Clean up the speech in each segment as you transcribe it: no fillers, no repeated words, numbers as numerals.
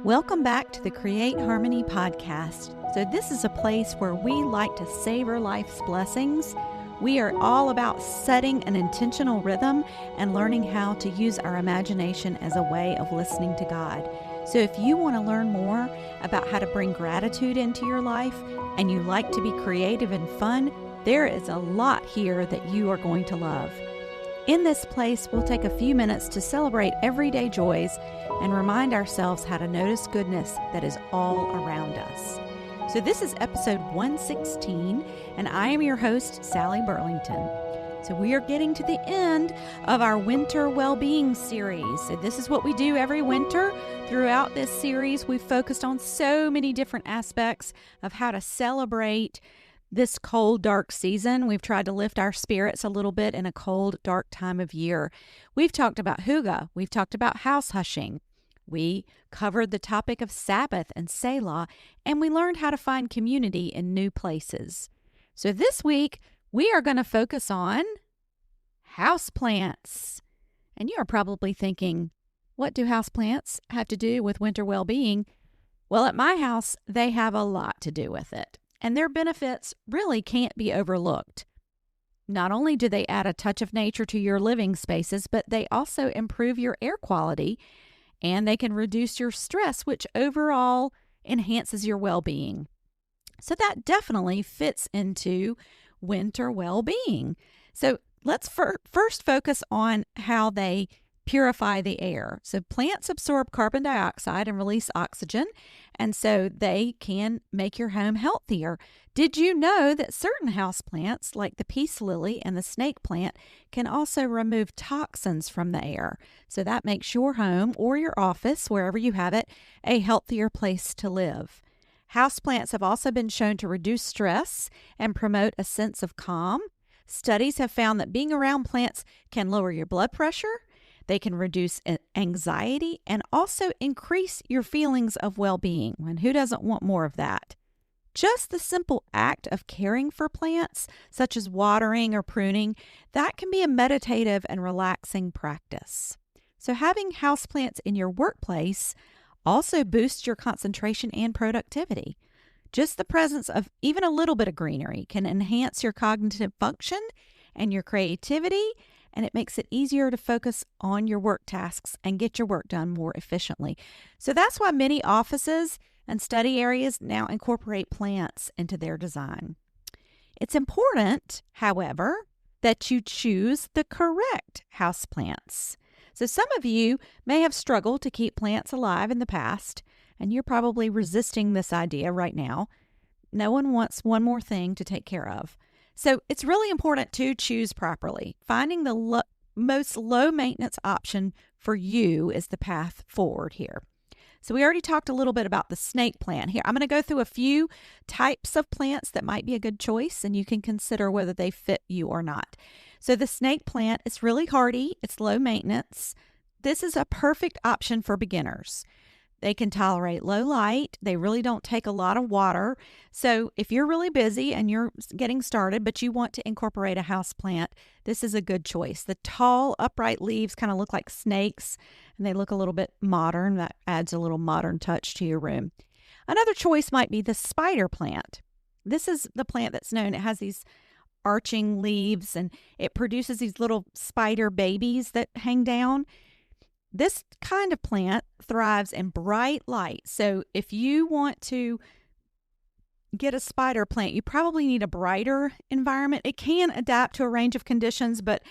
Welcome back to the Create Harmony podcast. So this is a place where we like to savor life's blessings. We are all about setting an intentional rhythm and learning how to use our imagination as a way of listening to God. So if you want to learn more about how to bring gratitude into your life and you like to be creative and fun, there is a lot here that you are going to love. In this place, we'll take a few minutes to celebrate everyday joys and remind ourselves how to notice goodness that is all around us. So this is episode 116, and I am your host, Sally Burlington. So we are getting to the end of our winter well-being series. So this is what we do every winter. Throughout this series, we've focused on so many different aspects of how to celebrate this cold, dark season. We've tried to lift our spirits a little bit in a cold, dark time of year. We've talked about hygge. We've talked about house hushing. We covered the topic of Sabbath and Selah, and we learned how to find community in new places. So this week, we are going to focus on houseplants. And you are probably thinking, what do houseplants have to do with winter well-being? Well, at my house, they have a lot to do with it. And their benefits really can't be overlooked. Not only do they add a touch of nature to your living spaces, but they also improve your air quality and they can reduce your stress, which overall enhances your well-being. So that definitely fits into winter well-being. So let's first focus on how they purify the air. So plants absorb carbon dioxide and release oxygen, and so they can make your home healthier. Did you know that certain houseplants, like the peace lily and the snake plant, can also remove toxins from the air? So that makes your home or your office, wherever you have it, a healthier place to live. Houseplants have also been shown to reduce stress and promote a sense of calm. Studies have found that being around plants can lower your blood pressure. They can reduce anxiety and also increase your feelings of well-being. And who doesn't want more of that? Just the simple act of caring for plants, such as watering or pruning, that can be a meditative and relaxing practice. So having houseplants in your workplace also boosts your concentration and productivity. Just the presence of even a little bit of greenery can enhance your cognitive function and your creativity, and it makes it easier to focus on your work tasks and get your work done more efficiently. So that's why many offices and study areas now incorporate plants into their design. It's important, however, that you choose the correct houseplants. So some of you may have struggled to keep plants alive in the past, and you're probably resisting this idea right now. No one wants one more thing to take care of. So it's really important to choose properly. Finding the most low-maintenance option for you is the path forward here. So we already talked a little bit about the snake plant. Here, I'm going to go through a few types of plants that might be a good choice, and you can consider whether they fit you or not. So the snake plant is really hardy. It's low maintenance. This is a perfect option for beginners. They can tolerate low light. They really don't take a lot of water. So if you're really busy and you're getting started, but you want to incorporate a house plant, this is a good choice. The tall, upright leaves kind of look like snakes, and they look a little bit modern. That adds a little modern touch to your room. Another choice might be the spider plant. This is the plant that's known. It has these arching leaves, and it produces these little spider babies that hang down. This kind of plant thrives in bright light. So if you want to get a spider plant, you probably need a brighter environment. It can adapt to a range of conditions, but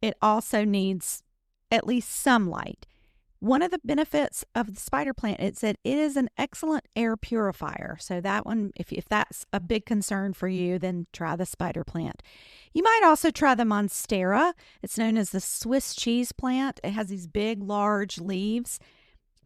it also needs at least some light. One of the benefits of the spider plant is that it is an excellent air purifier. So that one, if that's a big concern for you, then try the spider plant. You might also try the Monstera. It's known as the Swiss cheese plant. It has these big, large leaves.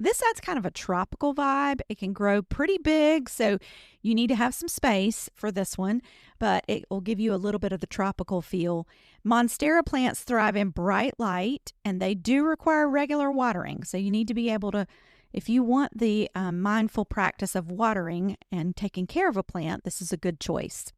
This adds kind of a tropical vibe. It can grow pretty big, so you need to have some space for this one, but it will give you a little bit of the tropical feel. Monstera plants thrive in bright light, and they do require regular watering. So you need to be able to, if you want the mindful practice of watering and taking care of a plant, this is a good choice.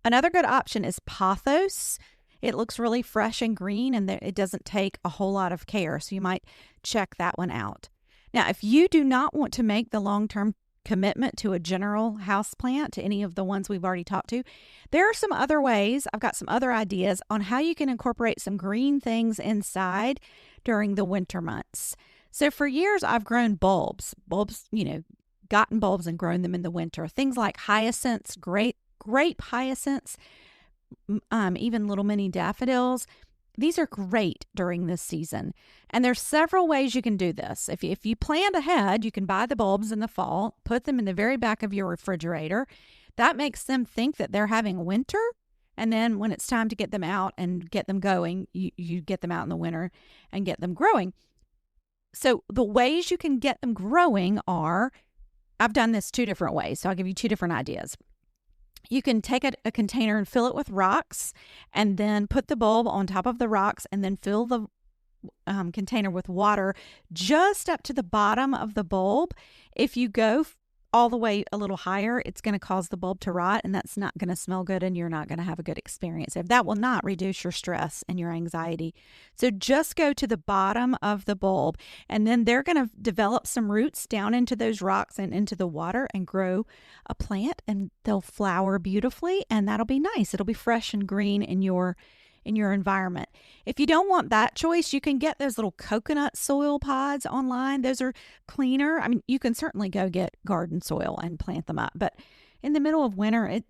Another good option is pothos. It looks really fresh and green, and it doesn't take a whole lot of care, so you might check that one out. Now, if you do not want to make the long-term commitment to a general house plant, to any of the ones we've already talked to, there are some other ways. I've got some other ideas on how you can incorporate some green things inside during the winter months. So for years, I've grown bulbs, gotten bulbs and grown them in the winter. Things like hyacinths, grape hyacinths, even little mini daffodils. These are great during this season. And there's several ways you can do this. If you planned ahead, you can buy the bulbs in the fall, put them in the very back of your refrigerator. That makes them think that they're having winter. And then when it's time to get them out and get them going, you get them out in the winter and get them growing. So the ways you can get them growing are, I've done this 2 different ways. So I'll give you 2 different ideas. You can take a container and fill it with rocks, and then put the bulb on top of the rocks, and then fill the container with water just up to the bottom of the bulb. If you go all the way a little higher, it's going to cause the bulb to rot, and that's not going to smell good, and you're not going to have a good experience. If that will not reduce your stress and your anxiety. So just go to the bottom of the bulb, and then they're going to develop some roots down into those rocks and into the water and grow a plant, and they'll flower beautifully, and that'll be nice. It'll be fresh and green in your environment. If you don't want that choice, you can get those little coconut soil pods online. Those are cleaner. I mean, you can certainly go get garden soil and plant them up, but in the middle of winter,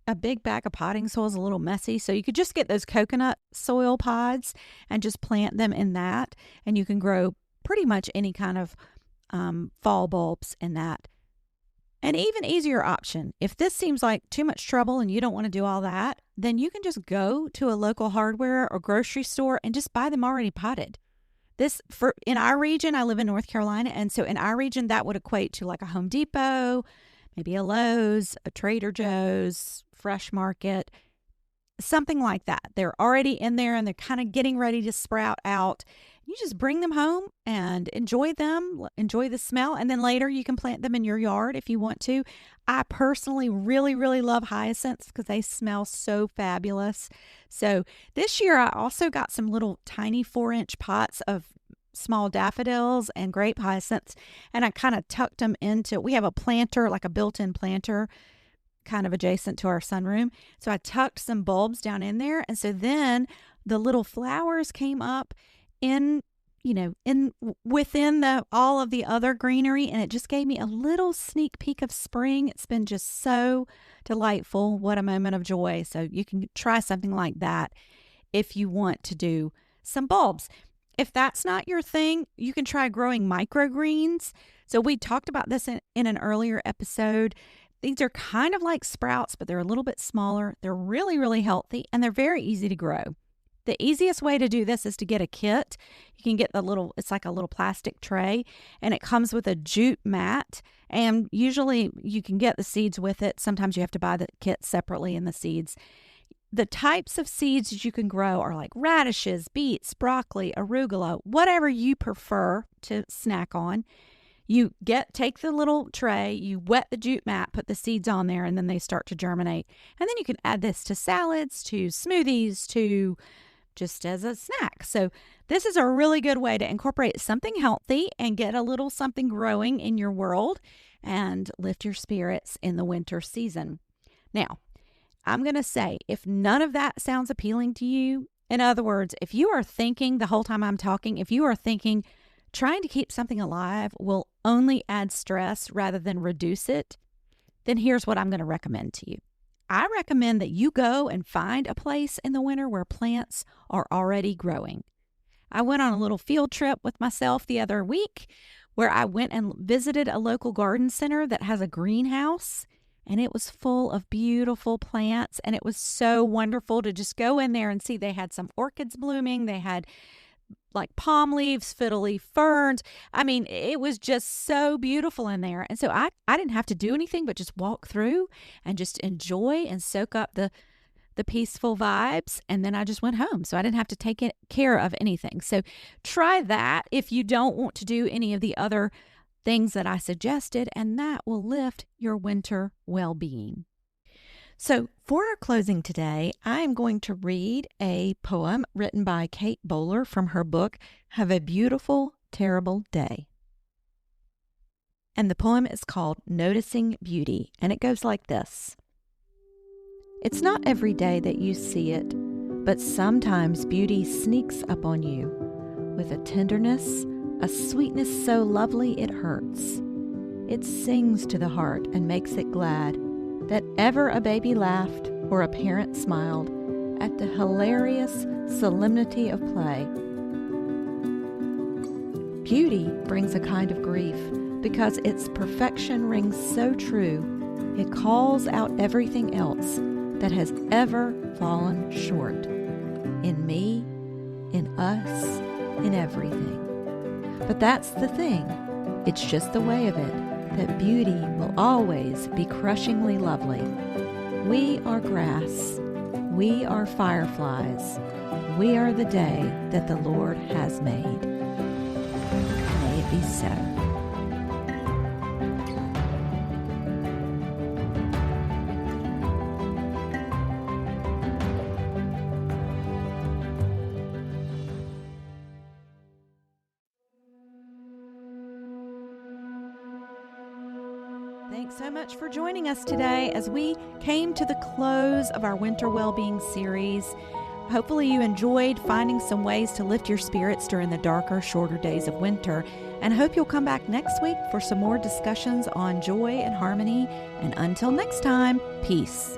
a big bag of potting soil is a little messy. So you could just get those coconut soil pods and just plant them in that, and you can grow pretty much any kind of fall bulbs in that. An even easier option, if this seems like too much trouble and you don't want to do all that, then you can just go to a local hardware or grocery store and just buy them already potted. In our region, I live in North Carolina, and so in our region, that would equate to like a Home Depot, maybe a Lowe's, a Trader Joe's, Fresh Market, something like that. They're already in there and they're kind of getting ready to sprout out. You just bring them home and enjoy them, enjoy the smell, and then later you can plant them in your yard if you want to. I personally really, really love hyacinths because they smell so fabulous. So this year I also got some little tiny 4-inch pots of small daffodils and grape hyacinths, and I kind of tucked them into, we have a planter, like a built-in planter, kind of adjacent to our sunroom. So I tucked some bulbs down in there, and so then the little flowers came up within all of the other greenery, and it just gave me a little sneak peek of spring. It's been just so delightful. What a moment of joy. So you can try something like that if you want to do some bulbs. If that's not your thing, you can try growing microgreens. So we talked about this in an earlier episode. These are kind of like sprouts, but they're a little bit smaller. They're really, really healthy, and they're very easy to grow. The easiest way to do this is to get a kit. You can get it's like a little plastic tray, and it comes with a jute mat, and usually you can get the seeds with it. Sometimes you have to buy the kit separately and the seeds. The types of seeds that you can grow are like radishes, beets, broccoli, arugula, whatever you prefer to snack on. Take the little tray, you wet the jute mat, put the seeds on there, and then they start to germinate. And then you can add this to salads, to smoothies, to just as a snack. So this is a really good way to incorporate something healthy and get a little something growing in your world and lift your spirits in the winter season. Now, I'm going to say, if none of that sounds appealing to you, in other words, if you are thinking the whole time I'm talking, if you are thinking trying to keep something alive will only add stress rather than reduce it, then here's what I'm going to recommend to you. I recommend that you go and find a place in the winter where plants are already growing. I went on a little field trip with myself the other week where I went and visited a local garden center that has a greenhouse, and it was full of beautiful plants, and it was so wonderful to just go in there and see. They had some orchids blooming. They had like palm leaves, fiddle leaf ferns. I mean, it was just so beautiful in there. And so I didn't have to do anything but just walk through and just enjoy and soak up the peaceful vibes. And then I just went home. So I didn't have to take care of anything. So try that if you don't want to do any of the other things that I suggested, and that will lift your winter well-being. So for our closing today, I am going to read a poem written by Kate Bowler from her book, Have a Beautiful, Terrible Day. And the poem is called Noticing Beauty, and it goes like this. It's not every day that you see it, but sometimes beauty sneaks up on you with a tenderness, a sweetness so lovely it hurts. It sings to the heart and makes it glad that ever a baby laughed or a parent smiled at the hilarious solemnity of play. Beauty brings a kind of grief because its perfection rings so true, it calls out everything else that has ever fallen short. In me, in us, in everything. But that's the thing. It's just the way of it, that beauty will always be crushingly lovely. We are grass. We are fireflies. We are the day that the Lord has made. May it be so. Thanks so much for joining us today as we came to the close of our Winter Wellbeing series. Hopefully you enjoyed finding some ways to lift your spirits during the darker, shorter days of winter, and hope you'll come back next week for some more discussions on joy and harmony. And until next time, peace.